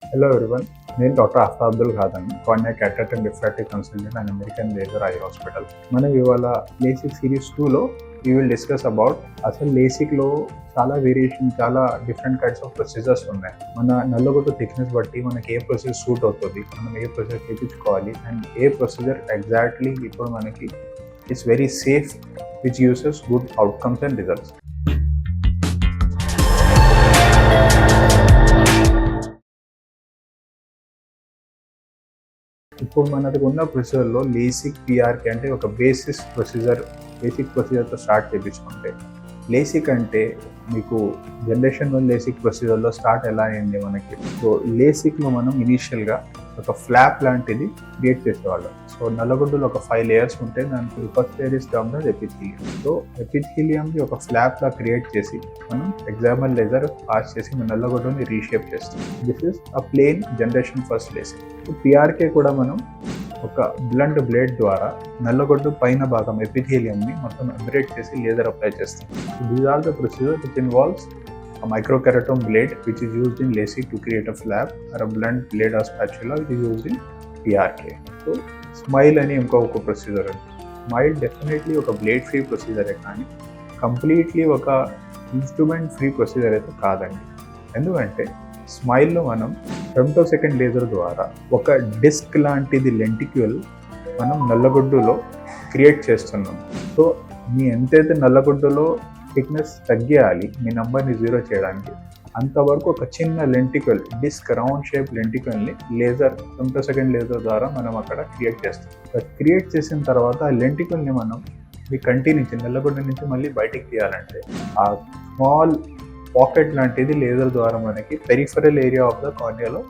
Hello everyone, నేను doctor Afta Abdul Khader, cornea cataract and refractive consultant and American laser eye hospital. మనం ఇవాళ LASIK series 2లో we will discuss about అసలు లేసిక్లో చాలా వేరియేషన్, చాలా డిఫరెంట్ కైండ్స్ ఆఫ్ ప్రొసీజర్స్ ఉన్నాయి. మన నల్లగొట్టు థిక్నెస్ బట్టి మనకి ఏ ప్రొసీజర్ సూట్ అవుతుంది, మనం ఏ ప్రొసీజర్ చేయించుకోవాలి అండ్ ఏ ప్రొసీజర్ ఎగ్జాక్ట్లీ ఇప్పుడు మనకి it's very safe which uses good outcomes and results. ఇప్పుడు మనకు ఉన్న ప్రొసీజర్లో లేసిక్ పిఆర్కి అంటే ఒక బేసిక్ ప్రొసీజర్తో స్టార్ట్ చేయించుకుంటే, లేసిక్ అంటే మీకు జనరేషన్ 1 లేసిక్ ప్రొసీజర్లో స్టార్ట్ ఎలా అయింది మనకి. సో లేసిక్లో మనం ఇనీషియల్గా ఒక ఫ్లాప్ లాంటిది క్రియేట్ చేసేవాళ్ళం. సో నల్లగొడ్డులో ఒక 5 లేయర్స్ ఉంటే దానికి first layer is termed as epithelium. So ఎపిథీలియంకి ఒక ఫ్లాప్ లా క్రియేట్ చేసి మనం ఎగ్జామల్ లేజర్ పాస్ చేసి మన నల్లగొడ్డుని రీషేప్ చేస్తాం. This is a plain generation first LASIK. PRK కూడా మనం ఒక బ్లంట్ బ్లేడ్ ద్వారా నల్లగొడ్డు పైన భాగం ఎపిథీలియంని మొత్తం అబ్రేట్ చేసి లేజర్ అప్లై చేస్తాం. These are the procedure which involves a microkeratome blade which is used in LASIK to create a flap, or a blunt blade or spatula which is used in PRK. So smile అని ఇంకొక procedure ఉంది. Smile definitely ఒక blade free ప్రొసీజరే, కానీ completely ఒక instrument free procedure అయితే కాదండి. ఎందుకంటే స్మైల్లో మనం ఫెమ్టోసెకండ్ లేజర్ ద్వారా ఒక డిస్క్ లాంటిది లెంటిక్యూల్ మనం నల్లగొడ్డులో క్రియేట్ చేస్తున్నాం. సో మీ ఎంతైతే నల్లగొడ్డులో థిక్నెస్ తగ్గియాలి మీ నంబర్ని 0 చేయడానికి, అంతవరకు ఒక చిన్న లెంటికల్ డిస్క్ రౌండ్ షేప్ లెంటికల్ని లేజర్ ఫెమ్టోసెకండ్ లేజర్ ద్వారా మనం అక్కడ క్రియేట్ చేస్తాం. క్రియేట్ చేసిన తర్వాత ఆ లెంటికల్ని మనం మీ కంటి నుంచి నల్లగొడ్డ నుంచి మళ్ళీ బయటికి తీయాలంటే ఆ స్మాల్ పాకెట్ లాంటిది లేజర్ ద్వారా మనకి పెరిఫరల్ ఏరియా ఆఫ్ ద కార్నియాలో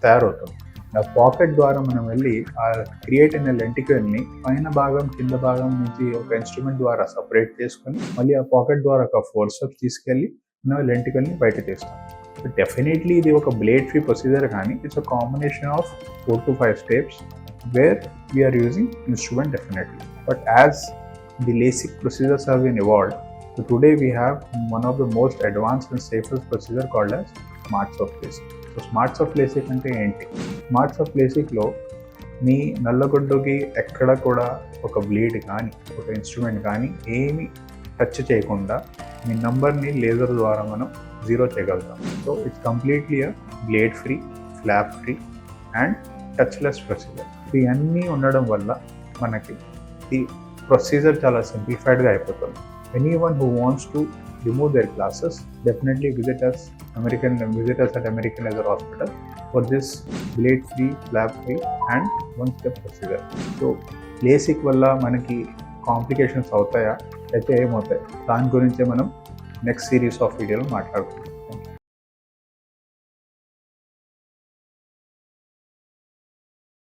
తయారవుతుంది. ఆ పాకెట్ ద్వారా మనం వెళ్ళి ఆ క్రియేట్ అయిన లెంటికల్ని పైన భాగం కింద భాగం నుంచి ఒక ఇన్స్ట్రుమెంట్ ద్వారా సపరేట్ చేసుకొని మళ్ళీ ఆ పాకెట్ ద్వారా ఒక ఫోర్సెప్స్ తీసుకెళ్ళి మనం లెంటికల్ని బయట తీస్తాం. సో డెఫినెట్లీ ఇది ఒక బ్లేడ్ ఫ్రీ ప్రొసీజర్, కానీ it's a combination of 4 to 5 steps where we are using instrument definitely. But as the LASIK procedures have been evolved, so today we have one of the most advanced and safest procedure called as SmartSoft LASIK. So SmartSoft LASIK అంటే ఏంటి? SmartSoft LASIKలో మీ నల్లగొడ్డుకి ఎక్కడ కూడా ఒక blade కానీ ఒక instrument కానీ ఏమి touch చేయకుండా మీ నంబర్ని లేజర్ ద్వారా మనం 0 చేయగలుగుతాం. So it's completely a blade free, flop free and touchless procedure. ఇవన్నీ ఉండడం వల్ల మనకి ఈ ప్రొసీజర్ చాలా సింప్లిఫైడ్గా అయిపోతుంది. Anyone who wants to remove their glasses, definitely visit us at American Laser Hospital for this blade free, flap free and one step procedure. So LASIK వల్ల మనకి complications అవుతాయా, అయితే ఏమవుతాయి, దాని గురించే మనం నెక్స్ట్ సిరీస్ ఆఫ్ వీడియోలో మాట్లాడుకుంటాం.